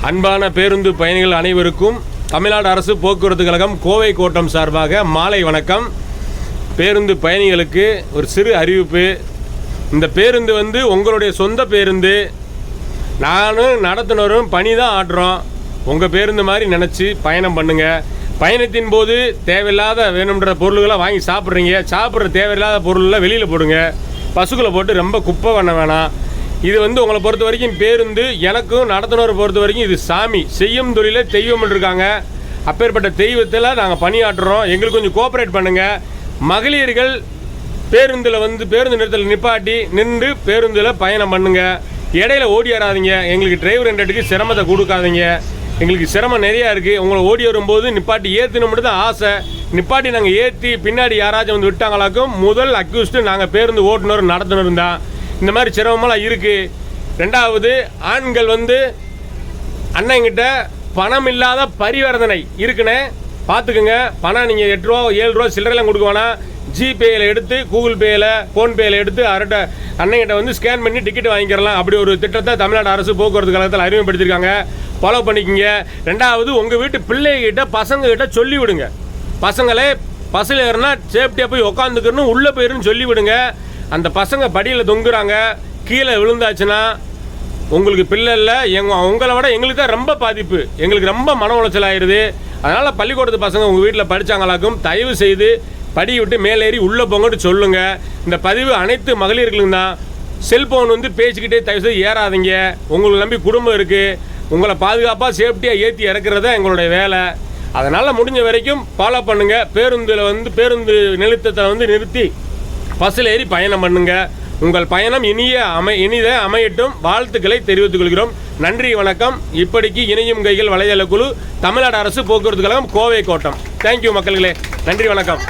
அன்பான பேருந்து பயணிகள் அனைவருக்கும் தமிழ்நாடு அரசு போக்குவரத்து கழகம் கோவை கோட்டம் சார்பாக மாலை வணக்கம். பேருந்து பயணிகளுக்கு ஒரு சிறு அறிவிப்பு. இந்த பேருந்து உங்களுடைய சொந்த பேருந்து. நானும் நடத்துனரும் பணி தான் ஆட்டுறோம். உங்கள் பேருந்து மாதிரி நினச்சி பயணம் பண்ணுங்கள். பயணத்தின் போது தேவையில்லாத வேணுன்ற பொருள்களை வாங்கி சாப்பிட்றீங்க. சாப்பிட்ற தேவையில்லாத பொருளை வெளியில் போடுங்க. பசுக்களை போட்டு ரொம்ப குப்பை பண்ண வேணாம். இது உங்களை பொறுத்த வரைக்கும் பேருந்து, எனக்கும் நடத்துனரை பொறுத்த வரைக்கும் இது சாமி. செய்யும் தொழில தெய்வம் இருக்காங்க. அப்பேற்பட்ட தெய்வத்தில் நாங்கள் பணியாற்றுறோம். எங்களுக்கு கொஞ்சம் கோஆப்ரேட் பண்ணுங்கள். மகளிர்கள் பேருந்தில் பேருந்து நிறுத்தல் நிப்பாட்டி நின்று பேருந்தில் பயணம் பண்ணுங்கள். இடையில ஓடி வராதிங்க. எங்களுக்கு டிரைவர் ரெண்டுக்கு சிரமத்தை கொடுக்காதீங்க. எங்களுக்கு சிரமம் நிறையா இருக்குது. உங்களை ஓடி வரும்போது நிப்பாட்டி ஏற்றணும்னு தான் ஆசை. நிப்பாட்டி நாங்கள் ஏற்றி பின்னாடி யாராச்சும் விட்டாங்களாக்கும் முதல் அக்யூஸ்டு நாங்கள் பேருந்து ஓட்டுநர் நடத்துனர் தான். இந்த மாதிரி சிரமமெல்லாம் இருக்குது. ரெண்டாவது, ஆண்கள் அண்ணங்கிட்ட பணம் இல்லாத பரிவர்த்தனை இருக்குன்னு பார்த்துக்குங்க. பணம் நீங்கள் 8 ரூபா 7 ரூபா சில்லறைலாம் கொடுக்க வேணாம். ஜிபேயில் எடுத்து, கூகுள் பேயில், ஃபோன்பேயில் எடுத்து அண்ணங்கிட்ட ஸ்கேன் பண்ணி டிக்கெட் வாங்கிக்கிறலாம். அப்படி ஒரு திட்டத்தை தமிழ்நாடு அரசு போக்குவரத்து கழகத்தில் அறிமுகப்படுத்தியிருக்காங்க. ஃபாலோ பண்ணிக்கோங்க. ரெண்டாவது, உங்கள் வீட்டு பிள்ளைகிட்ட பசங்கக்கிட்ட சொல்லி விடுங்க. பசங்களே பஸ்ஸில் ஏறினா சேஃப்டியாக போய் உக்காந்துக்கணும், உள்ளே போயிருன்னு சொல்லி விடுங்க. அந்த பசங்க படியில் தொங்குறாங்க, கீழே விழுந்தாச்சுன்னா உங்களுக்கு பிள்ளை இல்லை, உங்களை விட எங்களுக்கு தான் ரொம்ப பாதிப்பு. எங்களுக்கு ரொம்ப மன உளைச்சல் ஆயிடுது. அதனால் பள்ளிக்கூடத்து பசங்க உங்கள் வீட்டில் படித்தாங்களாக்கும் தயவு செய்து படி விட்டு மேலேறி உள்ளே போங்கன்னு சொல்லுங்கள். இந்த பதிவு அனைத்து மகளிர்களும் தான். செல்ஃபோன் பேசிக்கிட்டே தயவு செய்து ஏறாதீங்க. உங்களுக்கு நம்பி குடும்பம் இருக்குது. உங்களை பாதுகாப்பாக சேஃப்டியாக ஏற்றி இறக்குறது தான் எங்களுடைய வேலை. அதனால் முடிஞ்ச வரைக்கும் ஃபாலோ பண்ணுங்கள். பேருந்தில் பேருந்து நிறுத்தத்தை நிறுத்தி பஸ்ஸில் ஏறி பயணம் பண்ணுங்க. உங்கள் பயணம் இனித அமையட்டும். வாழ்த்துக்களை தெரிவித்துக் கொள்கிறோம். நன்றி, வணக்கம். இப்படிக்கு இணையும் கைகள் வலைதள குழு, தமிழ்நாடு அரசு போக்குவரத்து கழகம், கோவை கோட்டம். தேங்க்யூ மக்கள்களே. நன்றி, வணக்கம்.